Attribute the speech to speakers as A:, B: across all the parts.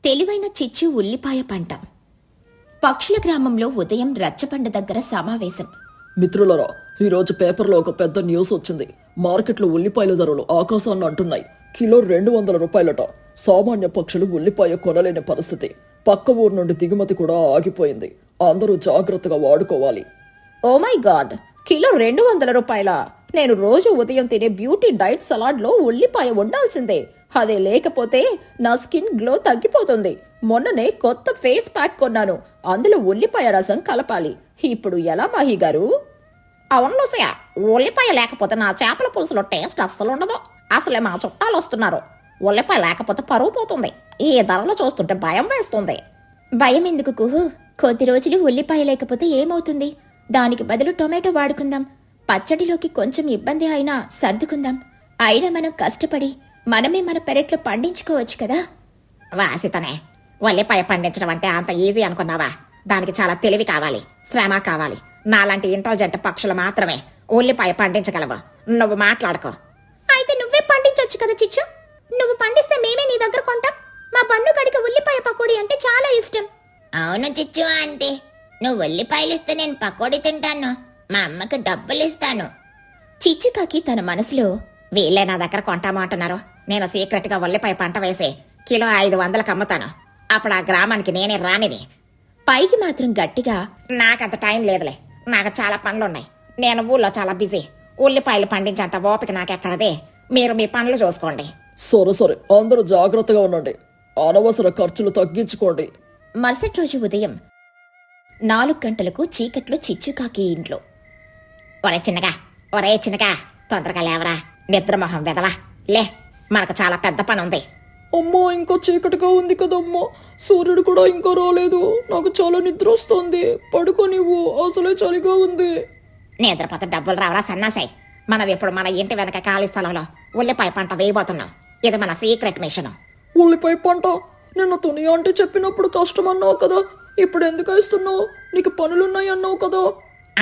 A: తెలివైన చిచ్చు ఉల్లిపాయ పంట. పక్షుల గ్రామంలో ఉదయం రచ్చబండ దగ్గర సమావేశం.
B: మిత్రులరా, ఈరోజు పేపర్లో ఒక పెద్ద న్యూస్ వచ్చింది. మార్కెట్లో ఉల్లిపాయల ధరలు ఆకాశాన్ని అంటున్నాయి. కిలో 200 రూపాయలట. సామాన్య పక్షులు ఉల్లిపాయ కొనలేని పరిస్థితి. పక్క ఊరు నుండి దిగుమతి కూడా ఆగిపోయింది. అందరూ జాగ్రత్తగా వాడుకోవాలి.
A: ఓ మై గాడ్, కిలో 200 రూపాయల? నేను రోజు ఉదయం తినే బ్యూటీ డైట్ సలాడ్ లో ఉల్లిపాయ ఉండాల్సిందే. అదే లేకపోతే నా స్కిన్ గ్లో తగ్గిపోతుంది. మొన్ననే కొత్త ఫేస్ ప్యాక్ కొన్నాను, అందులో ఉల్లిపాయ రసం కలపాలి. ఇప్పుడు ఎలా మాహి గారు?
C: అవును లూసయ్య, ఉల్లిపాయ లేకపోతే నా చేపల పులుసులో టేస్ట్ అస్సలు ఉండదు. అసలే మా చుట్టాలు వస్తున్నారు. ఉల్లిపాయ లేకపోతే పరువు పోతుంది. ఈ ధరలు చూస్తుంటే భయం వేస్తుంది.
A: భయం ఎందుకు కుహు? కొద్ది రోజులు ఉల్లిపాయ లేకపోతే ఏమవుతుంది? దానికి బదులు టొమాటో వాడుకుందాం. పచ్చడిలోకి కొంచెం ఇబ్బంది అయినా సర్దుకుందాం. అయినా మనం కష్టపడి మనమే మన పెరట్లో పండించుకోవచ్చు కదా.
C: వాసితనే, ఉల్లిపాయ పండించడం అంటే అంత ఈజీ అనుకున్నావా? దానికి చాలా తెలివి కావాలి, శ్రమ కావాలి. నాలాంటి ఇంటెలిజెంట్ పక్షులు మాత్రమే ఉల్లిపాయ పండించగలవు. నువ్వు మాట్లాడుకో.
A: అయితే నువ్వే పండించొచ్చు కదా చిచ్చు. నువ్వు పండిస్తే మేమే నీ దగ్గర కొంటాం. మా పన్ను కడికి ఉల్లిపాయ పకోడీ అంటే చాలా ఇష్టం.
D: అవును చిచ్చు ఆంటీ, నువ్వు ఉల్లిపాయలు ఇస్తే నేను పకోడీ తింటాను. మా అమ్మకి డబ్బులు ఇస్తాను.
A: చిచ్చుకాకి తన మనసులో,
C: వీళ్ళే నా దగ్గర కొంటామంటున్నారు. నేను సీక్రెట్ గా ఉల్లిపాయ పంట వేసి కిలో 500కి అమ్ముతాను. అప్పుడు ఆ గ్రామానికి నేనే రానిది.
A: పైకి మాత్రం గట్టిగా,
C: నాకంత టైం లేదులే, నాకు చాలా పనులున్నాయి. నేను ఊళ్ళో చాలా బిజీ. ఉల్లిపాయలు పండించేంత ఓపిక నాకెక్కడదే. మీరు మీ పనులు చూసుకోండి.
B: సరే, అందరూ జాగ్రత్తగా ఉండండి. అనవసర ఖర్చులు తగ్గించుకోండి.
A: మరుసటి రోజు ఉదయం 4 గంటలకు చీకట్లో చిచ్చుకాకి ఇంట్లో.
C: ఒరే చిన్నగా తొందరగా లేవరా, నిద్రమొహం వెదవా. లే, మనకు చాలా పెద్ద పని ఉంది.
B: అమ్మా, ఇంకా చీకటిగా ఉంది కదమ్మా. సూర్యుడు కూడా ఇంకా రాలేదు. నాకు చాలా నిద్ర వస్తుంది. పడుకోనివ్వు, అసలే చలిగా ఉంది.
C: నిద్రపోతే డబ్బులు రావరా సన్నాసాయి. మనం ఇప్పుడు మన ఇంటి వెనక ఖాళీ స్థలంలో ఉల్లిపాయ పంట వేయబోతున్నాం. ఇది మన సీక్రెట్ మిషన్.
B: ఉల్లిపాయ పంట? నిన్న తుని ఆంటీ చెప్పినప్పుడు కష్టం అన్నావు కదా, ఇప్పుడు ఎందుకు వేస్తున్నావు? నీకు పనులున్నాయి అన్నావు కదా.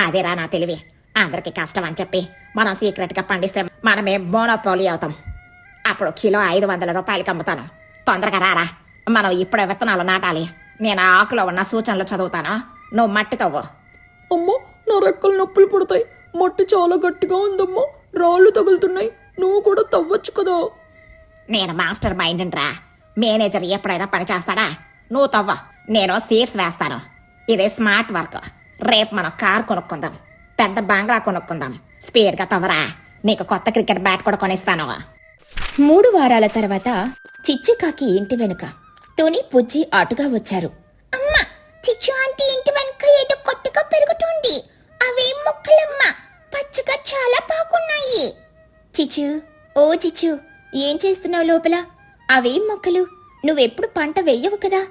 C: అదేరా నా తెలివి. అందరికి కష్టం అని చెప్పి మనం సీక్రెట్ గా పండిస్తే మనమే మోనోపోలీ అవుతాం. అప్పుడు కిలో 500 రూపాయలకి అమ్ముతాను. తొందరగా రారా, మనం ఇప్పుడే విత్తనాలు నాటాలి. నేను ఆ ఆకులో ఉన్న సూచనలు చదువుతాను, నువ్వు మట్టి తవ్వు.
B: అమ్మా, నా రెక్కలు నొప్పులు పుడతాయి. మట్టి చాలా గట్టిగా ఉందమ్మా, రాళ్ళు తగులుతున్నాయి. నువ్వు కూడా తవ్వచ్చు కదా.
C: నేను మాస్టర్ మైండ్ రా. మేనేజర్ ఎప్పుడైనా పని చేస్తాడా? నువ్వు తవ్వ, నేను సీడ్స్ వేస్తాను. ఇదే స్మార్ట్ వర్క్. రేపు మనం కార్ కొనుక్కుందాం, పెద్ద బంగ్లా కొనుక్కుందాం. స్పీడ్గా తవ్వరా, నీకు కొత్త క్రికెట్ బ్యాట్ కూడా కొనిస్తాను.
A: 3 వారాల తర్వాత చిచ్చుకాకి ఇంటి వెనుక తుని పుజ్జి అటుగా వచ్చారు.
D: అమ్మా, చిచ్చు ఆంటీ ఇంటి వెనక ఏదో కొత్తగా పెరుగుతుంది. అవేం మొక్కలమ్మా? పచ్చగా చాలా బాగున్నాయి.
A: చిచ్చు, ఓ చిచ్చు, ఏం చేస్తున్నావు లోపల? అవేం మొక్కలు? నువ్వెప్పుడు పంట వెయ్యవు కదా.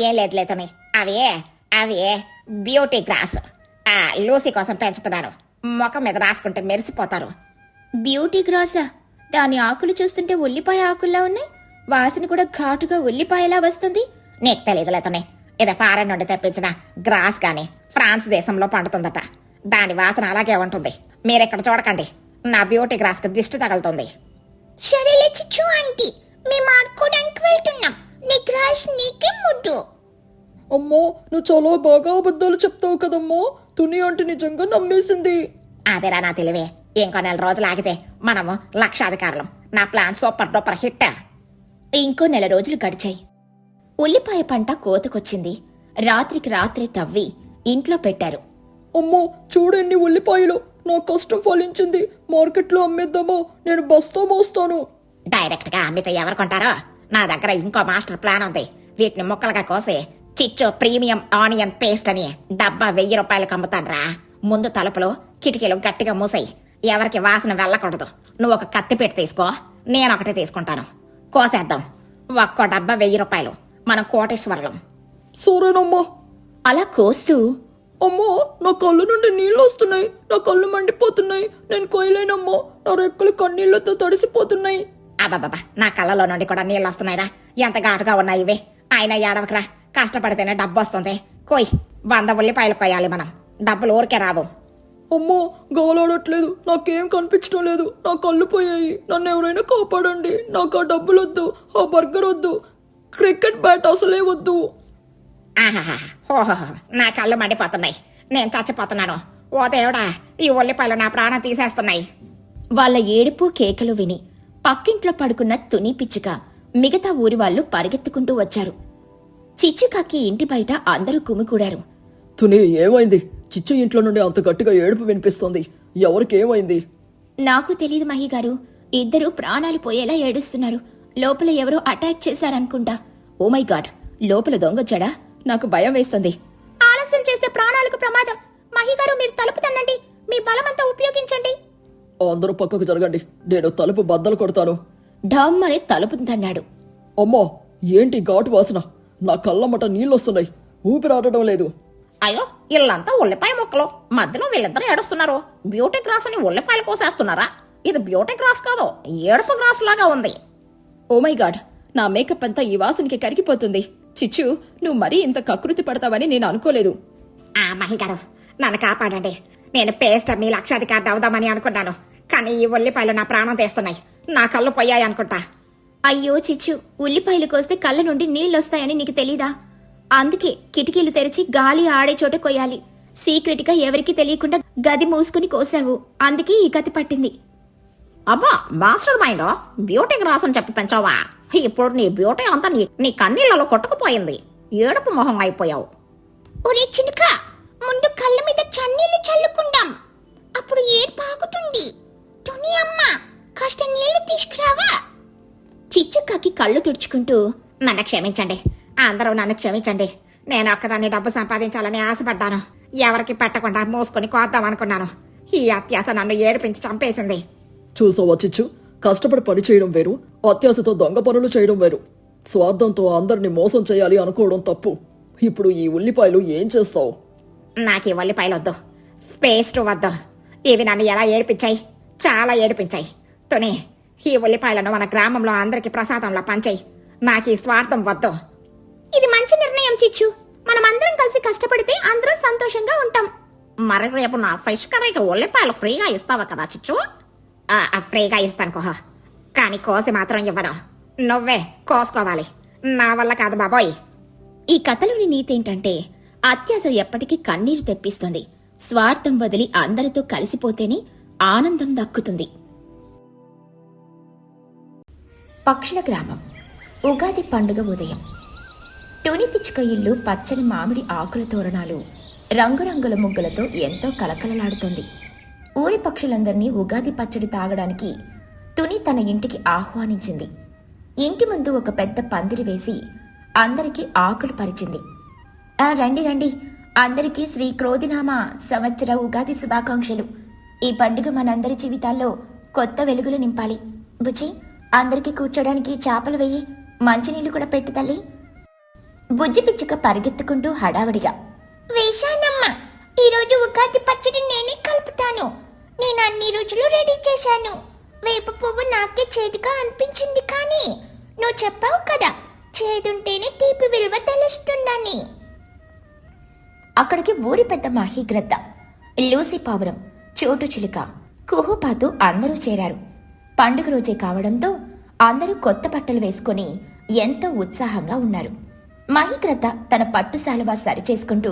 C: ఏం లేదు తుని, అవే బ్యూటీ గ్రాస్. లూసీ కోసం పెంచుతున్నాను. ముఖం మీద రాసుకుంటే మెరిసిపోతారు.
A: బ్యూటీ గ్రాసా? దాని ఆకులు చూస్తుంటే ఉల్లిపాయ ఆకుల్లా ఉన్నాయి. వాసన కూడా ఘాటుగా ఉల్లిపాయలా వస్తుంది.
C: నీకు తెలియదులే తుని, ఇది ఫారెన్ నుండి తెప్పించిన గ్రాస్ గాని ఫ్రాన్స్ దేశంలో పండుతుందట. దాని వాసన అలాగే ఉంటుంది. మీరెక్కడ చూడకండి, నా బ్యూటీ గ్రాస్ కి దిష్టి తగులుతుంది.
D: సరేలే చిచ్చు ఆంటీ, మేము ఆడుకోవడానికి వెళ్తున్నాం. నీ గ్రాస్ నీకే ముద్దు.
B: అమ్మో, నువ్వు చాలా బాగా అబద్ధాలు చెప్తావు కదమ్మా. తుని ఆంటీ నిజంగా నమ్మేసింది.
C: అదేరా నా తెలివే. ఇంకో 4 రోజులు ఆగితే మనము లక్షాధికారులం. నా ప్లాన్ సూపర్ డూపర్ హిట్.
A: ఇంకో 4 రోజులు గడిచాయి. ఉల్లిపాయ పంట కోతకొచ్చింది. రాత్రికి రాత్రే తవ్వి ఇంట్లో పెట్టారు.
B: అమ్మో, చూడండి ఉల్లిపాయలు. నా కష్టం ఫలించింది. మార్కెట్లో అమ్మేద్దామా? నేను బస్తా మోస్తాను.
C: డైరెక్ట్ గా అమ్మితే ఎవరు కొంటారో? నా దగ్గర ఇంకో మాస్టర్ ప్లాన్ ఉంది. వీటిని ముక్కలుగా కోసి చిచ్చు ప్రీమియం ఆనియన్ పేస్ట్ అని డబ్బా 1000 రూపాయలకు అమ్ముతాన్రా. ముందు తలుపులు కిటికీలు గట్టిగా మూసాయి. ఎవరికి వాసన వెళ్ళకూడదు. నువ్వు ఒక కత్తి పెట్టి తీసుకో, నేను ఒకటి తీసుకుంటాను. కోసేద్దాం. ఒక్కో డబ్బా 1000 రూపాయలు. మనం కోటేశ్వరులం.
B: సరేనమ్మా.
A: అలా కోస్తూ,
B: అమ్మో, నా కళ్ళు నుండి నీళ్ళు వస్తున్నాయి. నా కళ్ళు మండిపోతున్నాయి. నేను కోయలేనమ్మా. నా రెక్కలు కన్నీళ్లతో తడిసిపోతున్నాయి.
C: అబ్బాబ్బా, నా కళ్ళలో నుండి కూడా నీళ్ళు వస్తున్నాయిరా. ఎంత ఘాటుగా ఉన్నాయి ఇవి. ఆయన ఏడవకరా, కష్టపడితేనే డబ్బు వస్తుంది. కోయ్, 100 ఉల్లిపాయలు కోయాలి మనం. డబ్బులు ఊరికే రావు.
B: అమ్మో, గోలాడట్లేదు. నాకేం కనిపించడం లేదు. నా కళ్ళు పోయాయి. నన్ను ఎవరైనా కాపాడండి. నాకు ఆ డబ్బులు వద్దు, ఆ బర్గర్ వద్దు. క్రికెట్ బ్యాట్ అసలే వద్దు.
C: ఆహాహా, ఓహోహో, నా కళ్ళు మండిపోతున్నాయి. నేను చచ్చిపోతున్నాను. ఓ దేవుడా, ఈ ఉల్లిపాయలు నా ప్రాణం తీసేస్తున్నాయి.
A: వాళ్ళ ఏడుపు కేకలు విని పక్కింట్లో పడుకున్న తుని పిచ్చుక మిగతా ఊరి వాళ్ళు పరిగెత్తుకుంటూ వచ్చారు. చిచ్చుకాకి ఇంటి బయట అందరూ కుమికూడారు.
B: తుని ఏమైంది? చిచ్చు ఇంట్లో నుండి అంత గట్టిగా ఏడుపు వినిపిస్తోంది. ఎవరికి ఏమైంది?
A: నాకు తెలీదు మహిగారు. ఇద్దరూ ప్రాణాలు పోయేలా ఏడుస్తున్నారు. లోపల ఎవరో అటాక్ చేశారనుకుంటా. ఓ మై గాడ్, లోపల దొంగొచ్చాడా? నాకు భయం వేస్తుంది.
D: ఆలస్యం చేస్తే ప్రాణాలకు ప్రమాదం. మహిగారు మీరు తలుపు తన్నండి. మీ బలమంతా ఉపయోగించండి.
B: అందరూ పక్కకు జరగండి, నేను తలుపు బద్దలు కొడతాను.
A: ఢమ్ అని తలుపు తన్నాడు.
B: అమ్మా, ఏంటి ఘాటు వాసన? నా కళ్ళమ్మట నీళ్ళొస్తున్నాయి. ఊపిరాడటం లేదు.
C: అయ్యో, ఇల్లంతా ఉల్లిపాయ ముక్కలు. మధ్యలో వీళ్ళిద్దరూ ఏడుస్తున్నారు. బ్యూటీ గ్రాస్ అని ఉల్లిపాయలు కోసేస్తున్నారా? ఇది బ్యూటీ గ్రాస్ కాదు, ఏడుపు గ్రాస్ లాగా ఉంది.
A: ఓ మై గాడ్, నా మేకప్ అంతా ఈ వాసనకి కరిగిపోతుంది. చిచ్చు, నువ్వు మరీ ఇంత కకృతి పడతావని నేను అనుకోలేదు.
C: మహిగారు, నన్ను కాపాడండి. నేను పేస్ట్ మీ లక్షాధికారి అవుదామని అనుకున్నాను, కానీ ఈ ఉల్లిపాయలు నా ప్రాణం తీస్తున్నాయి. నా కళ్ళు పోయాయి అనుకుంటా.
A: అయ్యో చిచ్చు, ఉల్లిపాయలు కోస్తే కళ్ళ నుండి నీళ్ళొస్తాయని నీకు తెలీదా? అందుకే కిటికీలు తెరిచి గాలి ఆడే చోట కొయ్యాలి. సీక్రెట్ గా ఎవరికీ తెలియకుండా గది మూసుకుని కోసావు. అందుకే ఈ గతి పట్టింది.
C: అబ్బా, మాస్టర్ మైండ్, బ్యూటీ గ్రాస్ అని చెప్పి పెంచావా? ఇప్పుడు నీ బ్యూటీ అంతా నీ కన్నీళ్లలో కొట్టుకుపోయింది. ఏడుపు మొహం అయిపోయావు.
D: ఒరే చినుక, ముందు కళ్ళ మీద చన్నీళ్లు చల్లుకుందాం. అప్పుడు ఏడ్పాగుతుంది. తుని అమ్మ, కాస్త నీళ్లు తీసుకురావా?
A: చిచ్చుకాకి కళ్ళు తుడుచుకుంటూ,
C: నన్ను క్షమించండి, అందరూ నన్ను క్షమించండి. నేను ఒక్కదాన్ని డబ్బు సంపాదించాలని ఆశపడ్డాను. ఎవరికి పెట్టకుండా మూసుకొని కోద్దామనుకున్నాను. ఈ అత్యాశ నన్ను ఏడిపించి చంపేసింది.
B: చూసావా చిచ్చు, కష్టపడి పని చేయడం వేరు, అత్యాశతో దొంగ పనులు చేయడం వేరు. స్వార్థంతో అందరిని మోసం చేయాలి అనుకోవడం తప్పు. ఇప్పుడు ఈ ఉల్లిపాయలు ఏం చేస్తావు?
C: నాకు ఈ ఉల్లిపాయలు వద్దు, పేస్ట్ వద్దు. ఇవి నన్ను ఎలా ఏడిపించాయి, చాలా ఏడిపించాయి. తుని, ఈ ఉల్లిపాయలను మన గ్రామంలో అందరికి ప్రసాదంలో పంచేయి. నాకు ఈ స్వార్థం వద్దు.
D: ఇది మంచి నిర్ణయం చిచ్చు. మనం అందరం కలిసి కష్టపడితే అందరం సంతోషంగా ఉంటాం.
C: మరి రేపు నా ఫిష్ కర్రీకి ఉల్లిపాయలు ఫ్రీగా ఇస్తావా కదా చిచ్చు? ఫ్రీగా ఇస్తాను కోహ, కానీ కోసి మాత్రం ఇవ్వను. నువ్వే కోసుకోవాలి. నా వల్ల కాదు బాబోయ్.
A: ఈ కథలోని నీతేంటంటే, అత్యాశ ఎప్పటికీ కన్నీరు తెప్పిస్తుంది. స్వార్థం వదిలి అందరితో కలిసిపోతేనే ఆనందం దక్కుతుంది. పక్షుల గ్రామం. ఉగాది పండుగ ఉదయం. తుని పిచ్చుక ఇల్లు పచ్చని మామిడి ఆకుల తోరణాలు, రంగురంగుల ముగ్గులతో ఎంతో కలకలలాడుతోంది. ఊరి పక్షులందరినీ ఉగాది పచ్చడి తాగడానికి తుని తన ఇంటికి ఆహ్వానించింది. ఇంటి ముందు ఒక పెద్ద పందిరి వేసి అందరికీ ఆకులు పరిచింది. రండి రండి, అందరికీ శ్రీ క్రోధినామ సంవత్సర ఉగాది శుభాకాంక్షలు. ఈ పండుగ మనందరి జీవితాల్లో కొత్త వెలుగులు నింపాలి. బుజ్జి, అందరికీ కూర్చోడానికి చాపలు వెయ్యి, మంచినీళ్లు కూడా పెట్టు తల్లి. బుజ్జి పిచ్చుక పరిగెత్తుకుంటూ హడావడిగా,
D: వేశానమ్మా, ఈరోజు ఉగాది పచ్చడి నేనే కలుపుతాను. నేను అన్ని రుచులు రెడీ చేశాను. వేప పువ్వు నాకే చేదుగా అనిపించింది, కానీ నువ్వు చెప్పావు కదా, చేదుంటేనే తీపి విలువ తెలుస్తుందని.
A: అక్కడికి ఊరి పెద్ద మహిగ్రద్ద, లూసి పావురం, చోటు చిలుక, కుహుపాతు అందరూ చేరారు. పండుగ రోజే కావడంతో అందరూ కొత్త బట్టలు వేసుకుని ఎంతో ఉత్సాహంగా ఉన్నారు. మహిగ్రద్ద తన పట్టు శాలువా సరిచేసుకుంటూ,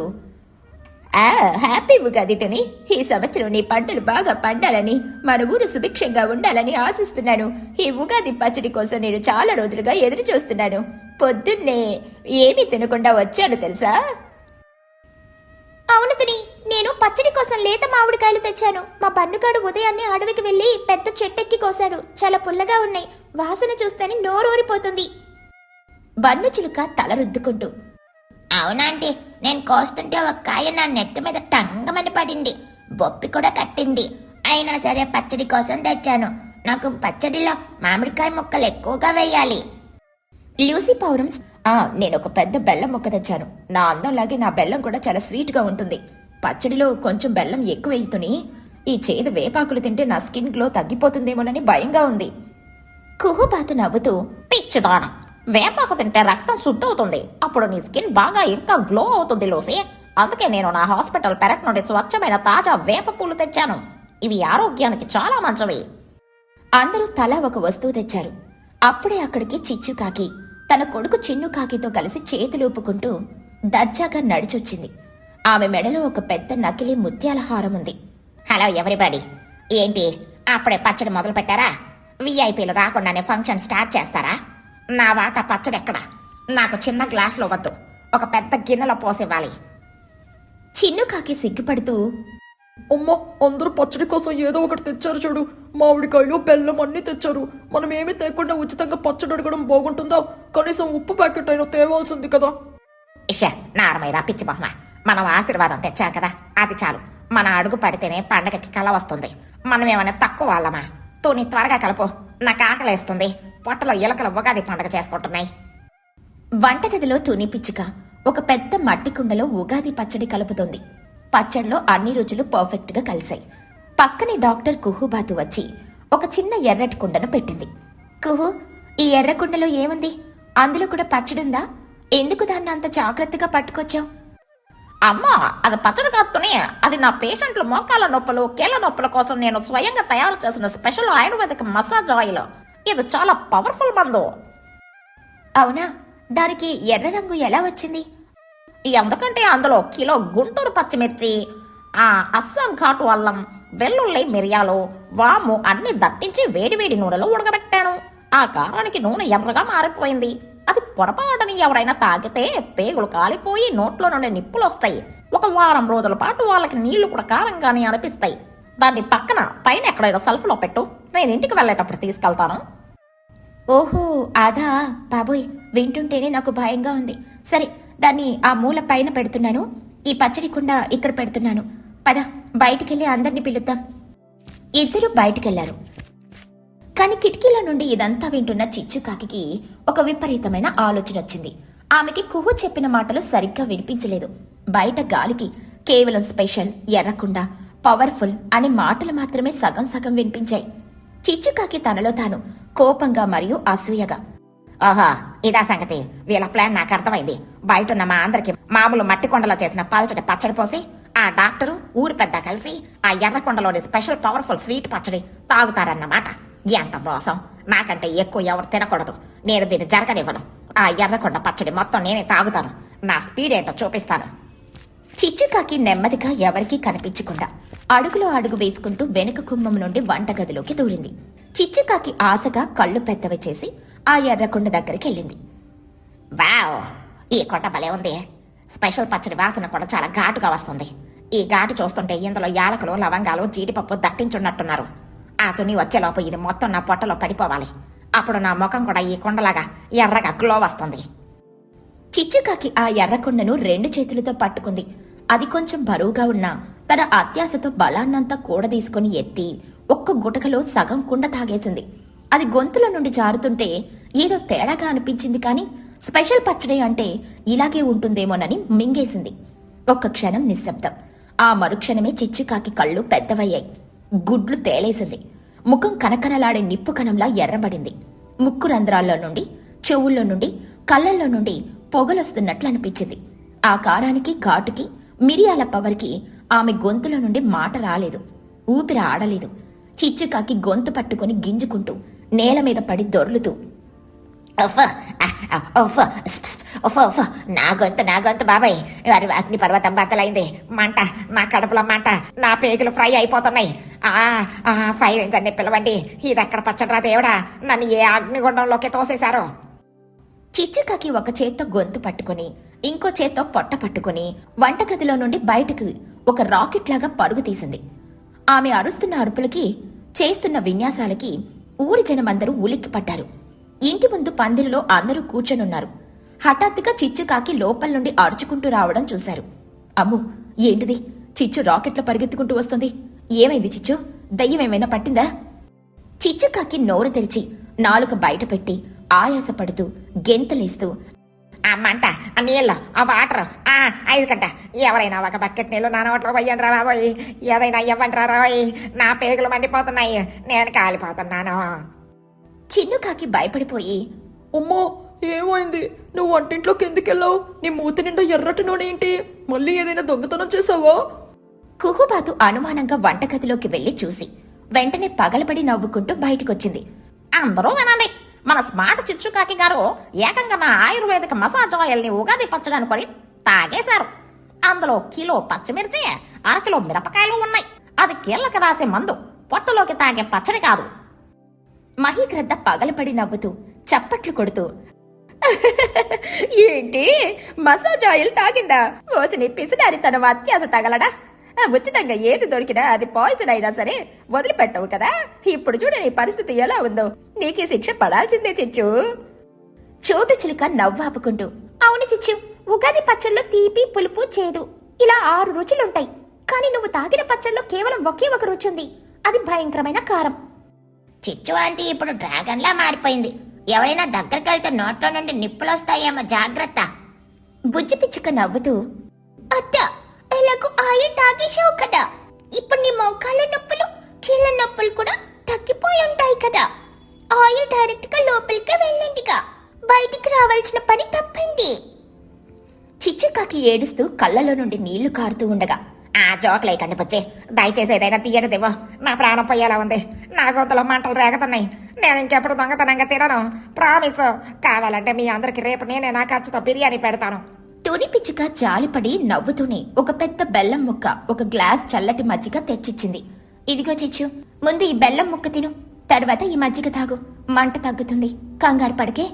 A: హ్యాపీ ఉగాది టుని. ఈ సంవత్సరం నీ పంటలు బాగా పండాలని, మన ఊరు సుభిక్షంగా ఉండాలని ఆశిస్తున్నాను. ఈ ఉగాది పచ్చడి కోసం నేను చాలా రోజులుగా ఎదురు చూస్తున్నాను. పొద్దున్నే ఏమీ తినకుండా వచ్చాను తెలుసా?
D: అవును తుని, నేను పచ్చడి కోసం లేత మామిడికాయలు తెచ్చాను. మా బన్నుగాడు ఉదయాన్నే అడవికి వెళ్లి పెద్ద చెట్టెక్కి కోశాడు. చాలా పుల్లగా ఉన్నాయి. వాసన చూస్తేనే నోరూరిపోతుంది.
A: బన్ను చిలుక తల రుద్దుకుంటూ,
D: అవునాంటీ, నేను కోస్తుంటే ఒక కాయ నా నెత్తి మీద టంగమని పడింది. బొప్పి కూడా కట్టింది. అయినా సరే పచ్చడి కోసం తెచ్చాను. నాకు పచ్చడిలో మామిడికాయ ముక్కలు ఎక్కువగా వేయాలి.
A: లూసి పావురం, నేను ఒక పెద్ద బెల్లం ముక్క తెచ్చాను. నా అందంలాగే నా బెల్లం కూడా చాలా స్వీట్గా ఉంటుంది. పచ్చడిలో కొంచెం బెల్లం ఎక్కువ వేయుతుని, ఈ చేదు వేపాకులు తింటే నా స్కిన్ గ్లో తగ్గిపోతుందేమోనని భయంగా ఉంది.
C: కుహుబాతు నవ్వుతూ, పిచ్చిదాన, వేపాకు తింటే రక్తం శుద్ధవుతుంది. అప్పుడు నీ స్కిన్ బాగా ఇంకా గ్లో అవుతుంది లూసి. అందుకే నేను నా హాస్పిటల్ పెరట్ నుండి స్వచ్ఛమైన తాజా వేప పూలు తెచ్చాను. ఇవి ఆరోగ్యానికి చాలా మంచివి.
A: అందరూ తలా ఒక వస్తువు తెచ్చారు. అప్పుడే అక్కడికి చిచ్చుకాకి
D: తన కొడుకు చిన్ను కాకితో కలిసి చేతులూపుకుంటూ దర్జాగా నడిచొచ్చింది. ఆమె మెడలో ఒక పెద్ద నకిలీ ముత్యాల హారం ఉంది.
C: హలో ఎవరిబడి, ఏంటి అప్పుడే పచ్చడి మొదలు పెట్టారా? విఐపీలు రాకుండానే ఫంక్షన్ స్టార్ట్ చేస్తారా? నా వాటా పచ్చడి ఎక్కడా? నాకు చిన్న గ్లాసులో వద్దు, ఒక పెద్ద గిన్నెలో పోసివ్వాలి.
D: చిన్ను కాకి సిగ్గుపడుతూ,
B: అమ్మా, అందరూ పచ్చడి కోసం ఏదో ఒకటి తెచ్చారు చూడు. మామిడికాయలు, బెల్లం అన్నీ తెచ్చారు. మనం ఏమీ తేకుండా ఉచితంగా పచ్చడి అడగడం బాగుంటుందా? కనీసం ఉప్పు ప్యాకెట్ అయినా తేవాల్సింది కదా.
C: ఇష నారమైరా పిచ్చి బొమ్మ, మనం ఆశీర్వాదం తెచ్చాం కదా, అది చాలు. మన అడుగు పడితేనే పండగకి కళ వస్తుంది. మనం ఏమైనా తక్కువ వాళ్ళమా? తూని త్వరగా కలుపు, నాకు ఆకలేస్తుంది. పొట్టలో ఎలకల ఉగాది పండగ చేసుకుంటున్నాయి.
D: వంటగదిలో తుని పిచ్చుక ఒక పెద్ద మట్టి కుండలో ఉగాది పచ్చడి కలుపుతోంది. పచ్చడిలో అన్ని రుచులు పర్ఫెక్ట్ గా కలిశాయి. పక్కనే డాక్టర్ కుహుబాతు వచ్చి ఒక చిన్న ఎర్రటి కుండను పెట్టింది. కుహు, ఈ ఎర్ర కుండలో ఏముంది? అందులో కూడా పచ్చడుందా? ఎందుకు దాన్ని అంత జాగ్రత్తగా పట్టుకొచ్చావు?
C: అమ్మా, అది పచ్చడి కాదునే, అది నా పేషెంట్ల మోకాల నొప్పులు, కీళ్ళ నొప్పుల కోసం నేను స్వయంగా తయారు చేసిన స్పెషల్ ఆయుర్వేదిక్ మసాజ్ ఆయిల్. ఇది చాలా పవర్ఫుల్ మందు.
D: అవునా? దానికి ఎర్ర రంగు ఎలా వచ్చింది?
C: ఎందుకంటే అందులో కిలో గుంటూరు పచ్చిమిర్చి, అస్సాం ఘాటు అల్లం, వెల్లుల్లి, మిరియాలు, వాము అన్ని దట్టించి వేడివేడి నూనెలో ఉడకబెట్టాను. ఆ కారానికి నూనె ఎర్రగా మారిపోయింది. అది పొరపాటుని ఎవరైనా తాగితే పేగులు కాలిపోయి నోట్లో నుండి నిప్పులు వస్తాయి. ఒక వారం రోజుల పాటు వాళ్ళకి నీళ్లు కూడా కారంగానే అనిపిస్తాయి. దాన్ని పైన ఎక్కడైనా సెల్ఫ్లో పెట్టు, నేను ఇంటికి వెళ్ళేటప్పుడు తీసుకెళ్తాను.
D: ఓహో, అదా? బాబోయ్, వింటుంటేనే నాకు భయంగా ఉంది. సరే, దాన్ని ఆ మూల పైన పెడుతున్నాను. ఈ పచ్చడి కుండ ఇక్కడ పెడుతున్నాను. పద, బయటికెళ్ళి అందరినీ పిలుద్దాం. ఇద్దరు బయటికెళ్లారు. కాని కిటికీల నుండి ఇదంతా వింటున్న చిచ్చుకాకి ఒక విపరీతమైన ఆలోచన వచ్చింది. ఆమెకి కుహు చెప్పిన మాటలు సరిగ్గా వినిపించలేదు. బయట గాలికి కేవలం స్పెషల్, ఎర్రకుండ, పవర్ఫుల్ అనే మాటలు మాత్రమే సగం సగం వినిపించాయి. చిచ్చుకాకి తనలో తాను కోపంగా మరియు అసూయగా,
C: ఆహా, ఇదా సంగతి. వీళ్ళ ప్లాన్ నాకు అర్థమైంది. బయటున్న మా అందరికి మామూలు మట్టి కొండలో చేసిన పల్చటి పచ్చడి పోసి, ఆ డాక్టరు ఊరి పెద్ద కలిసి ఆ ఎర్రకొండలోని స్పెషల్ పవర్ఫుల్ స్వీట్ పచ్చడి తాగుతారన్నమాట. ఎంత మోసం! నాకంటే ఎక్కువ ఎవరు తినకూడదు. నేను దీన్ని జరగనివ్వను. ఆ ఎర్రకొండ పచ్చడి మొత్తం నేనే తాగుతాను. నా స్పీడ్ ఏంటో చూపిస్తాను.
D: చిచ్చుకాకి నెమ్మదిగా ఎవరికీ కనిపించకుండా అడుగులో అడుగు వేసుకుంటూ వెనుక కుమ్మం నుండి వంటగదిలోకి దూరింది. చిచ్చుకాకి ఆశగా కళ్ళు పెద్దవి చేసి ఆ ఎర్రకొండ దగ్గరికి వెళ్ళింది.
C: వావ్, ఈ కొండ భలే ఉంది. స్పెషల్ పచ్చడి వాసన కూడా చాలా ఘాటుగా వస్తుంది. ఈ ఘాటు చూస్తుంటే ఇందులో యాలకులు, లవంగాలు, జీడిపప్పు దట్టించున్నట్టున్నారు. ఆ తుని వచ్చేలోపు ఇది మొత్తం నా పొట్టలో పడిపోవాలి. అప్పుడు నా ముఖం కూడా ఈ కొండలాగా ఎర్రగా గ్లో వస్తుంది.
D: చిచ్చుకాకి ఆ ఎర్రకొండను 2 చేతులతో పట్టుకుంది. అది కొంచెం బరువుగా ఉన్నా తన అత్యాశతో బలాన్నంతా కూడదీసుకుని ఎత్తి ఒక్క గుటకలో సగం కుండ తాగేసింది. అది గొంతుల నుండి జారుతుంటే ఏదో తేడాగా అనిపించింది. కానీ స్పెషల్ పచ్చడి అంటే ఇలాగే ఉంటుందేమోనని మింగేసింది. ఒక్క క్షణం నిశ్శబ్దం. ఆ మరుక్షణమే చిచ్చుకాకి కళ్ళు పెద్దవయ్యాయి. గుడ్లు తేలేసింది. ముఖం కనకనలాడే నిప్పు కణంలా ఎర్రబడింది. ముక్కు రంధ్రాల్లో నుండి, చెవుల్లో నుండి, కళ్ళల్లో నుండి పొగలొస్తున్నట్లు అనిపించింది. ఆ కారానికి, ఘాటుకి, మిరియాల పవర్కి ఆమె గొంతుల నుండి మాట రాలేదు. ఊపిరి ఆడలేదు. చిచ్చుకాకి గొంతు పట్టుకుని గింజుకుంటూ నేల మీద పడి దొర్లుతూ,
C: నా గొంతు బాబాయ్, వారి అగ్ని పర్వతం బద్దలైంది. మంట, నా కడుపులో మంట, నా పేగులు ఫ్రై అయిపోతున్నాయి. ఫైర్ ఇంజన్ని పిలవండి. ఇదెక్కడ పచ్చడిరా దేవుడా, నన్ను ఏ అగ్నిగుండంలోకి తోసేశారో.
D: చిచ్చుకాకి ఒక చేత్తో గొంతు పట్టుకుని ఇంకో చేత్తో పొట్ట పట్టుకుని వంటగదిలో నుండి బయటకు ఒక రాకెట్ లాగా పరుగు తీసింది. ఆమె అరుస్తున్న అరుపులకి, చేస్తున్న విన్యాసాలకి ఊరి జనమందరూ ఉలిక్కి పడ్డారు. ఇంటి ముందు పందిరిలో అందరూ కూర్చొనున్నారు. హఠాత్తుగా చిచ్చుకాకి లోపల నుండి అరుచుకుంటూ రావడం చూశారు. అమ్ము, ఏంటిది? చిచ్చు రాకెట్లో పరిగెత్తుకుంటూ వస్తుంది. ఏమైంది చిచ్చు? దయ్యం ఏమైనా పట్టిందా? చిచ్చుకాకి నోరు తెరిచి నాలుక బయట పెట్టి ఆయాసపడుతూ గెంతలేస్తూ,
C: ఆ మంట, ఆ నీళ్ళు, ఆ వాటర్, 5 గంట, ఎవరైనా ఒక బకెట్ నీళ్ళు నా నోట్లో పోయండి రా బాబోయ్. ఏదైనా ఇవ్వండి రా రాయ్, నా పేగులు మండిపోతున్నాయి, నేను కాలిపోతున్నాను.
D: చిన్నుకాకి భయపడిపోయి,
B: అమ్మో, ఏమైంది? నువ్వు వంటింట్లోకి ఎందుకెళ్ళావు? నీ మూతి నిండా ఎర్రటి నూనె ఏంటి? మళ్ళీ ఏదైనా దొంగతనం చేసావా?
D: కుహుబాతు అనుమానంగా వంటగదిలోకి వెళ్లి చూసి వెంటనే పగలబడి నవ్వుకుంటూ బయటకొచ్చింది.
C: అందరూ వినండి, మన స్మార్ట్ చిచ్చుకాకి గారు ఏకంగా నా ఆయుర్వేదిక మసాజ్ ఆయిల్ని ఉగాది పచ్చడి అనుకొని తాగేశారు. అందులో కిలో పచ్చిమిర్చి, అరకిలో మిరపకాయలు ఉన్నాయి. అది కీళ్ళకి రాసే మందు, పొట్టలోకి తాగే పచ్చడి కాదు.
A: మహీగ్రద్ద పగలపడి నవ్వుతూ చప్పట్లు కొడుతూ ఏంటి మసాజ్ ఆయిల్ తాగిందా? ఓసిని పిసినారి తన అత్యాస తగలడా? ఉచితంగా ఏది దొరికినా అది పాయిజన్ అయినా సరే వదిలిపెట్టవు కదా. ఇప్పుడు చూడ నీ పరిస్థితి ఎలా ఉందో. నీకు శిక్ష పడాల్సిందే చిచ్చు.
D: చోటు చిలుక నవ్వాపుకుంటూ, అవును చిచ్చు, ఉగాది పచ్చళ్ళలో తీపి, పులుపు, చేదు ఇలా 6 రుచులుంటాయి. కానీ నువ్వు తాగిన పచ్చళ్ళలో కేవలం ఒకే ఒక రుచి ఉంది, అది భయంకరమైన కారం. చిచ్చు ఆంటీ ఇప్పుడు డ్రాగన్ లా మారిపోయింది. ఎవరైనా దగ్గరికి వెళ్తే నోట్లో నుండి నిప్పులొస్తాయేమో, జాగ్రత్త. బుజ్జి పిచ్చుక నవ్వుతూ, అత్త ఎలాగో ఆయిల్ తాగేశావు కదా, ఇప్పుడు నీ మోకాళ్ళ నొప్పులు, కీళ్ళ నొప్పులు కూడా తగ్గిపోయి ఉంటాయి కదా. ఆయిల్ డైరెక్ట్ గా లోపలికి వెళ్ళిందిగా, బయటికి రావాల్సిన పని తప్పింది.
A: చిచ్చుకాకి ఏడుస్తూ కళ్ళలో నుండి నీళ్లు కారుతూ ఉండగా,
C: ఆ జోకులే కండిపొచ్చి దయచేసి ఏదైనా తీయడదేవో. నా ప్రాణం పోయేలా ఉంది. నా గొంతులో మంటలు రేగుతున్నాయి. నేను ఇంకెప్పుడు దొంగతనంగా తినను, ప్రామిస్. కావాలంటే మీ అందరికి రేపు నేనే నా ఖర్చుతో బిర్యానీ పెడతాను.
A: తుని పిచ్చుక జాలిపడి నవ్వుతూనే ఒక పెద్ద బెల్లం ముక్క, ఒక గ్లాస్ చల్లటి మజ్జిగ తెచ్చిచ్చింది. ఇదిగో చిచ్చు, ముందు ఈ బెల్లం ముక్క తిను, తర్వాత ఈ మజ్జిగ తాగు, మంట తగ్గుతుంది, కంగారు పడకే.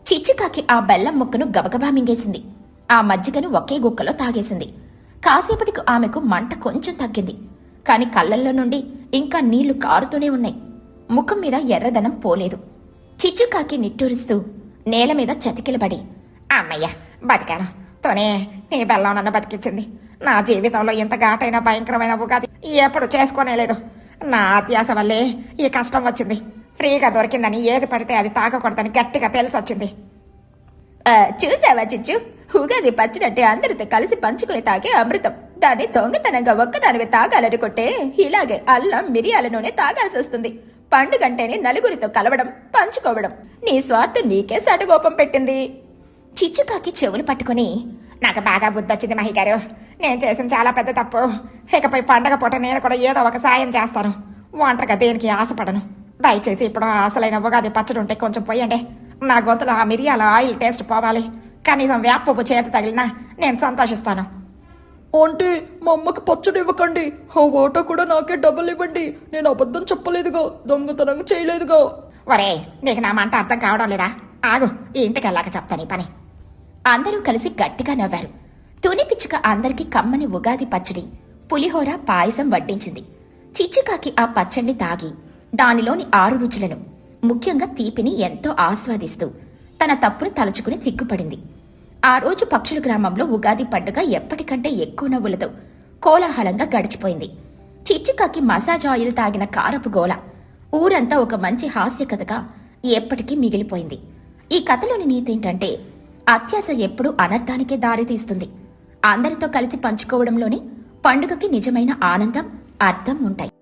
A: చిచ్చుకాకి ఆ బెల్లం ముక్కను గబగబా మింగేసింది. ఆ మజ్జిగను ఒకే గుక్కలో తాగేసింది. కాసేపటికి ఆమెకు మంట కొంచెం తగ్గింది. కాని కళ్ళల్లో నుండి ఇంకా నీళ్లు కారుతూనే ఉన్నాయి. ముఖం మీద ఎర్రదనం పోలేదు. చిచ్చుకాకి నిట్టూరుస్తూ నేల మీద చతికిలబడి,
C: అమ్మయ్య బతికాను. తోనే నీ బెల్లం నన్ను బతికించింది. నా జీవితంలో ఇంత ఘాటైన భయంకరమైన ఉగాది ఎప్పుడు చేసుకోనేలేదు. నా అత్యాస వల్లే ఈ కష్టం వచ్చింది. ఫ్రీగా దొరికిందని ఏది పడితే అది తాగకూడదని గట్టిగా తెలిసొచ్చింది.
A: చూసావా చిచ్చు, ఉగాది పచ్చినట్టే అందరితో కలిసి పంచుకుని తాగే అమృతం. దాన్ని దొంగతనంగా ఒక్కదానివి తాగాలనుకుంటే ఇలాగే అల్లం, మిరియాల నూనె తాగాల్సి వస్తుంది. పండుగంటేనే నలుగురితో కలవడం, పంచుకోవడం. నీ స్వార్థం నీకే సటగోపం పెట్టింది.
C: చిచ్చుకాకి చెవులు పట్టుకుని, నాకు బాగా బుద్ధొచ్చింది మహిగారు. నేను చేసిన చాలా పెద్ద తప్పు. ఇకపై పండగ పూట నేను కూడా ఏదో ఒక సాయం చేస్తాను. ఒంటరిగా దేనికి ఆశపడను. దయచేసి ఇప్పుడు అసలైన ఉగాది పచ్చడి ఉంటే కొంచెం పోయండి. నా గొంతులో ఆ మిరియాల ఆయిల్ టేస్ట్ పోవాలి. కనీసం వేపపు చేతి తగిలినా నేను సంతోషిస్తాను.
B: ఆంటీ, మా అమ్మకి పచ్చడి ఇవ్వకండి. ఆ వాటా కూడా నాకే డబ్బులు ఇవ్వండి. నేను అబద్ధం చెప్పలేదుగా, దొంగతనంగా చేయలేదుగా.
C: ఒరే, నీకు నా మాట అర్థం కావడం లేదా? ఆగు, ఈ ఇంటికి వెళ్ళాక చెప్తాను ఈ పని.
A: అందరూ కలిసి గట్టిగా నవ్వారు. తుని పిచ్చుక అందరికీ కమ్మని ఉగాది పచ్చడి, పులిహోర, పాయసం వడ్డించింది. చిచ్చుకాకి ఆ పచ్చడిని తాగి దానిలోని 6 రుచులను, ముఖ్యంగా తీపిని ఎంతో ఆస్వాదిస్తూ తన తప్పును తలుచుకుని సిగ్గుపడింది. ఆ రోజు పక్షుల గ్రామంలో ఉగాది పండుగ ఎప్పటికంటే ఎక్కువ నవ్వులతో కోలాహలంగా గడిచిపోయింది. చిచ్చుకాకి మసాజ్ ఆయిల్ తాగిన కారపు గోల ఊరంతా ఒక మంచి హాస్య కథగా ఎప్పటికీ మిగిలిపోయింది. ఈ కథలోని నీతేంటంటే, అత్యాశ ఎప్పుడూ అనర్థానికే దారితీస్తుంది. అందరితో కలిసి పంచుకోవడంలోనే పండుగకి నిజమైన ఆనందం, అర్థం ఉంటాయి.